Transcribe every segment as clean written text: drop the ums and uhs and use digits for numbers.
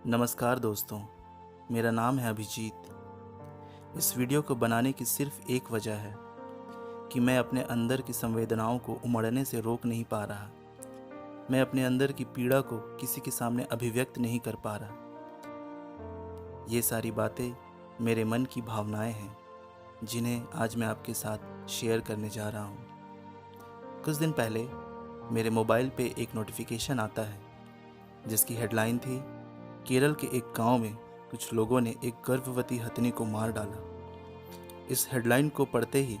नमस्कार दोस्तों, मेरा नाम है अभिजीत। इस वीडियो को बनाने की सिर्फ एक वजह है कि मैं अपने अंदर की संवेदनाओं को उमड़ने से रोक नहीं पा रहा। मैं अपने अंदर की पीड़ा को किसी के सामने अभिव्यक्त नहीं कर पा रहा। ये सारी बातें मेरे मन की भावनाएं हैं, जिन्हें आज मैं आपके साथ शेयर करने जा रहा हूँ। कुछ दिन पहले मेरे मोबाइल पे एक नोटिफिकेशन आता है, जिसकी हेडलाइन थी, केरल के एक गांव में कुछ लोगों ने एक गर्भवती हथिनी को मार डाला। इस हेडलाइन को पढ़ते ही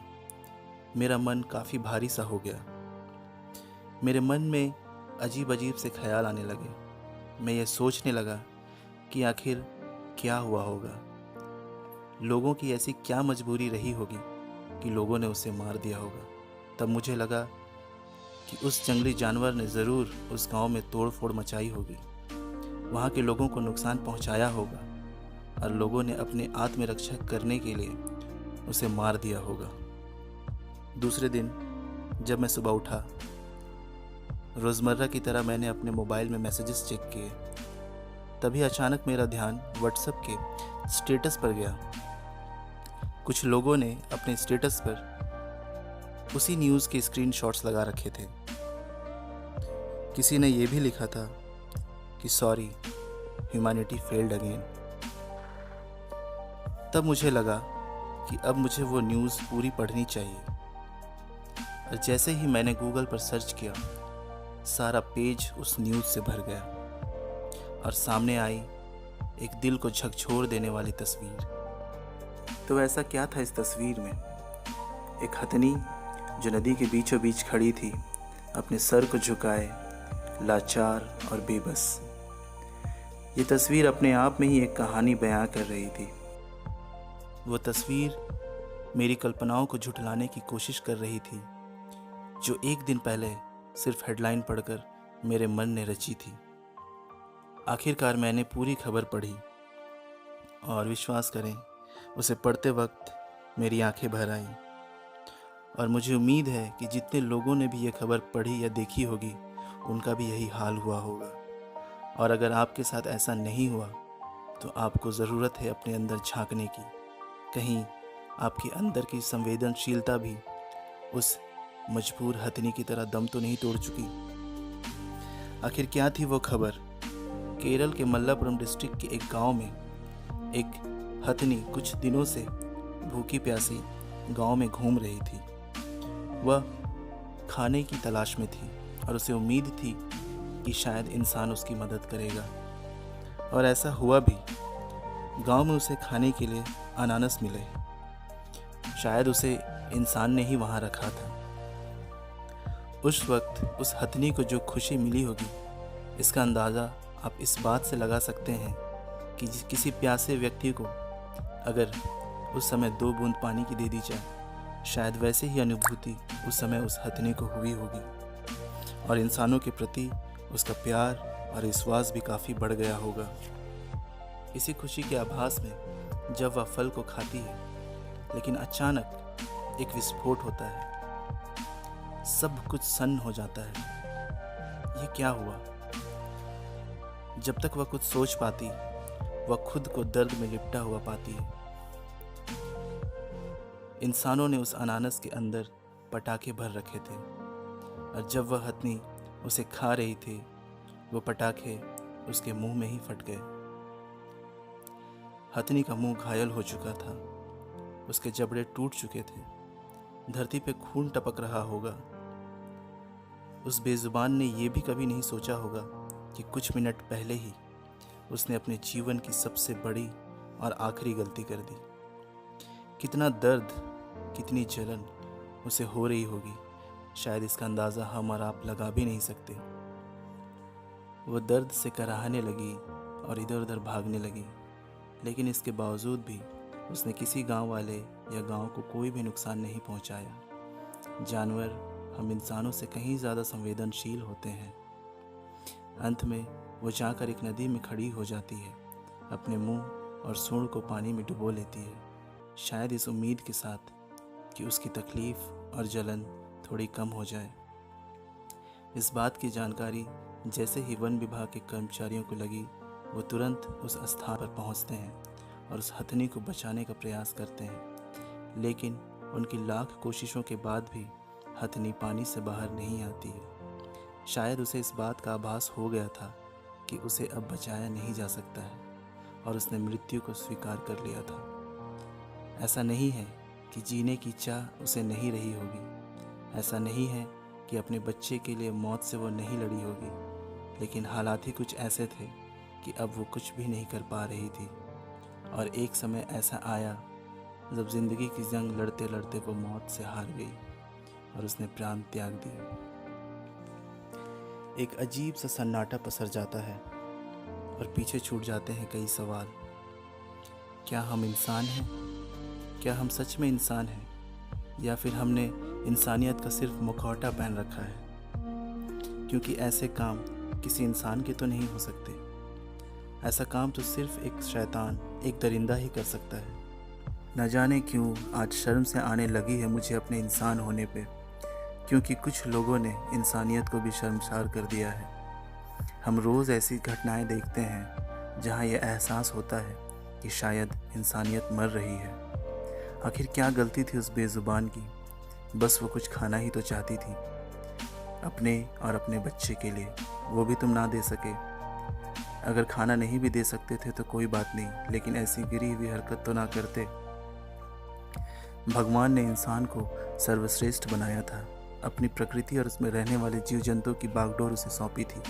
मेरा मन काफ़ी भारी सा हो गया। मेरे मन में अजीब अजीब से ख्याल आने लगे। मैं ये सोचने लगा कि आखिर क्या हुआ होगा। लोगों की ऐसी क्या मजबूरी रही होगी कि लोगों ने उसे मार दिया होगा। तब मुझे लगा कि उस जंगली जानवर ने ज़रूर उस गांव में तोड़ फोड़ मचाई होगी, वहाँ के लोगों को नुकसान पहुँचाया होगा और लोगों ने अपने आत्मरक्षा करने के लिए उसे मार दिया होगा। दूसरे दिन जब मैं सुबह उठा, रोज़मर्रा की तरह मैंने अपने मोबाइल में मैसेजेस चेक किए। तभी अचानक मेरा ध्यान व्हाट्सएप के स्टेटस पर गया। कुछ लोगों ने अपने स्टेटस पर उसी न्यूज़ के स्क्रीनशॉट्स लगा रखे थे। किसी ने यह भी लिखा था कि सॉरी, ह्यूमैनिटी फेल्ड अगेन। तब मुझे लगा कि अब मुझे वो न्यूज़ पूरी पढ़नी चाहिए। और जैसे ही मैंने गूगल पर सर्च किया, सारा पेज उस न्यूज़ से भर गया और सामने आई एक दिल को झकझोर देने वाली तस्वीर। तो ऐसा क्या था इस तस्वीर में? एक हथनी जो नदी के बीचों बीच खड़ी थी, अपने सर को झुकाए, लाचार और बेबस। ये तस्वीर अपने आप में ही एक कहानी बयां कर रही थी। वो तस्वीर मेरी कल्पनाओं को झुठलाने की कोशिश कर रही थी, जो एक दिन पहले सिर्फ हेडलाइन पढ़कर मेरे मन ने रची थी। आखिरकार मैंने पूरी खबर पढ़ी और विश्वास करें, उसे पढ़ते वक्त मेरी आंखें भर आईं। और मुझे उम्मीद है कि जितने लोगों ने भी ये खबर पढ़ी या देखी होगी, उनका भी यही हाल हुआ होगा। और अगर आपके साथ ऐसा नहीं हुआ तो आपको ज़रूरत है अपने अंदर झांकने की। कहीं आपके अंदर की संवेदनशीलता भी उस मजबूर हथनी की तरह दम तो नहीं तोड़ चुकी। आखिर क्या थी वो खबर? केरल के मल्लापुरम डिस्ट्रिक्ट के एक गांव में एक हथनी कुछ दिनों से भूखी प्यासी गांव में घूम रही थी। वह खाने की तलाश में थी और उसे उम्मीद थी कि शायद इंसान उसकी मदद करेगा। और ऐसा हुआ भी। गांव में उसे खाने के लिए अनानास मिले। शायद उसे इंसान ने ही वहां रखा था। उस वक्त उस हथनी को जो खुशी मिली होगी, इसका अंदाज़ा आप इस बात से लगा सकते हैं कि किसी प्यासे व्यक्ति को अगर उस समय 2 बूंद पानी की दे दी जाए, शायद वैसे ही अनुभूति उस समय उस हथनी को हुई होगी। और इंसानों के प्रति उसका प्यार और विश्वास भी काफ़ी बढ़ गया होगा। इसी खुशी के आभास में जब वह फल को खाती है, लेकिन अचानक एक विस्फोट होता है। सब कुछ सन्न हो जाता है। ये क्या हुआ? जब तक वह कुछ सोच पाती, वह खुद को दर्द में लिपटा हुआ पाती है। इंसानों ने उस अनानास के अंदर पटाखे भर रखे थे और जब वह हथनी उसे खा रही थी, वो पटाखे उसके मुंह में ही फट गए। हथनी का मुंह घायल हो चुका था, उसके जबड़े टूट चुके थे, धरती पे खून टपक रहा होगा। उस बेजुबान ने यह भी कभी नहीं सोचा होगा कि कुछ मिनट पहले ही उसने अपने जीवन की सबसे बड़ी और आखिरी गलती कर दी। कितना दर्द, कितनी जलन उसे हो रही होगी, शायद इसका अंदाज़ा हम और आप लगा भी नहीं सकते। वो दर्द से कराहने लगी और इधर उधर भागने लगी, लेकिन इसके बावजूद भी उसने किसी गांव वाले या गांव को कोई भी नुकसान नहीं पहुंचाया। जानवर हम इंसानों से कहीं ज़्यादा संवेदनशील होते हैं। अंत में वो जाकर एक नदी में खड़ी हो जाती है, अपने मुंह और सूंड को पानी में डुबो लेती है, शायद इस उम्मीद के साथ कि उसकी तकलीफ़ और जलन थोड़ी कम हो जाए। इस बात की जानकारी जैसे ही वन विभाग के कर्मचारियों को लगी, वो तुरंत उस स्थान पर पहुंचते हैं और उस हथनी को बचाने का प्रयास करते हैं, लेकिन उनकी लाख कोशिशों के बाद भी हथनी पानी से बाहर नहीं आती है। शायद उसे इस बात का आभास हो गया था कि उसे अब बचाया नहीं जा सकता है और उसने मृत्यु को स्वीकार कर लिया था। ऐसा नहीं है कि जीने की चाह उसे नहीं रही होगी, ऐसा नहीं है कि अपने बच्चे के लिए मौत से वो नहीं लड़ी होगी, लेकिन हालात ही कुछ ऐसे थे कि अब वो कुछ भी नहीं कर पा रही थी। और एक समय ऐसा आया जब जिंदगी की जंग लड़ते लड़ते वो मौत से हार गई और उसने प्राण त्याग दिए। एक अजीब सा सन्नाटा पसर जाता है और पीछे छूट जाते हैं कई सवाल। क्या हम इंसान हैं? क्या हम सच में इंसान हैं, या फिर हमने इंसानियत का सिर्फ मुखौटा पहन रखा है? क्योंकि ऐसे काम किसी इंसान के तो नहीं हो सकते। ऐसा काम तो सिर्फ एक शैतान, एक दरिंदा ही कर सकता है। न जाने क्यों आज शर्म से आने लगी है मुझे अपने इंसान होने पे, क्योंकि कुछ लोगों ने इंसानियत को भी शर्मसार कर दिया है। हम रोज़ ऐसी घटनाएं देखते हैं जहां यह एहसास होता है कि शायद इंसानियत मर रही है। आखिर क्या गलती थी उस बेज़ुबान की? बस वो कुछ खाना ही तो चाहती थी, अपने और अपने बच्चे के लिए। वो भी तुम ना दे सके। अगर खाना नहीं भी दे सकते थे तो कोई बात नहीं, लेकिन ऐसी गिरी हुई हरकत तो ना करते। भगवान ने इंसान को सर्वश्रेष्ठ बनाया था, अपनी प्रकृति और उसमें रहने वाले जीव जंतुओं की बागडोर उसे सौंपी थी,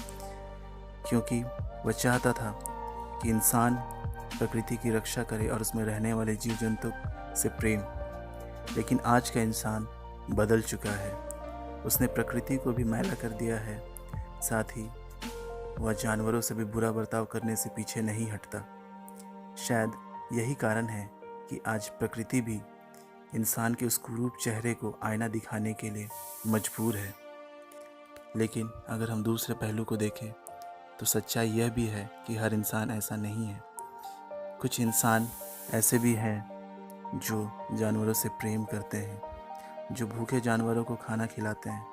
क्योंकि वह चाहता था कि इंसान प्रकृति की रक्षा करे और उसमें रहने वाले जीव जंतु से प्रेम। लेकिन आज का इंसान बदल चुका है। उसने प्रकृति को भी मैला कर दिया है, साथ ही वह जानवरों से भी बुरा बर्ताव करने से पीछे नहीं हटता। शायद यही कारण है कि आज प्रकृति भी इंसान के उस कुरूप चेहरे को आईना दिखाने के लिए मजबूर है। लेकिन अगर हम दूसरे पहलू को देखें तो सच्चाई यह भी है कि हर इंसान ऐसा नहीं है। कुछ इंसान ऐसे भी हैं जो जानवरों से प्रेम करते हैं, जो भूखे जानवरों को खाना खिलाते हैं,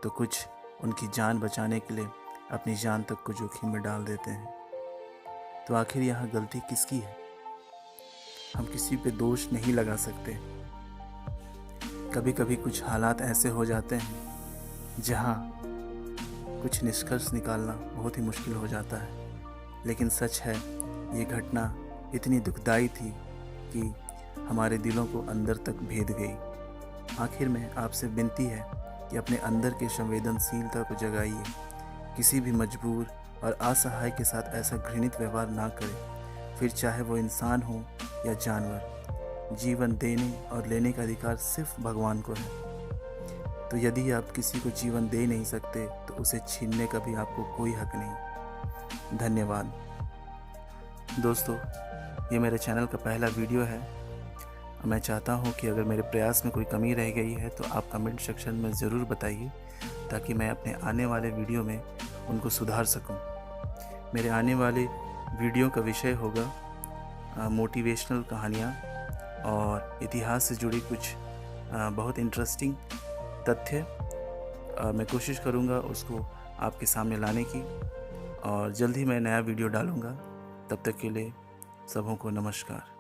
तो कुछ उनकी जान बचाने के लिए अपनी जान तक को जोखिम में डाल देते हैं। तो आखिर यहाँ गलती किसकी है? हम किसी पे दोष नहीं लगा सकते। कभी कभी कुछ हालात ऐसे हो जाते हैं जहाँ कुछ निष्कर्ष निकालना बहुत ही मुश्किल हो जाता है। लेकिन सच है, ये घटना इतनी दुखदाई थी कि हमारे दिलों को अंदर तक भेद गई। आखिर में आपसे विनती है कि अपने अंदर के संवेदनशीलता को जगाइए। किसी भी मजबूर और असहाय के साथ ऐसा घृणित व्यवहार ना करें, फिर चाहे वो इंसान हो या जानवर। जीवन देने और लेने का अधिकार सिर्फ भगवान को है। तो यदि आप किसी को जीवन दे नहीं सकते तो उसे छीनने का भी आपको कोई हक नहीं। धन्यवाद। दोस्तों, ये मेरे चैनल का पहला वीडियो है। मैं चाहता हूँ कि अगर मेरे प्रयास में कोई कमी रह गई है तो आप कमेंट सेक्शन में ज़रूर बताइए, ताकि मैं अपने आने वाले वीडियो में उनको सुधार सकूं। मेरे आने वाले वीडियो का विषय होगा मोटिवेशनल कहानियाँ और इतिहास से जुड़ी कुछ बहुत इंटरेस्टिंग तथ्य। मैं कोशिश करूँगा उसको आपके सामने लाने की, और जल्द ही मैं नया वीडियो डालूँगा। तब तक के लिए सबों को नमस्कार।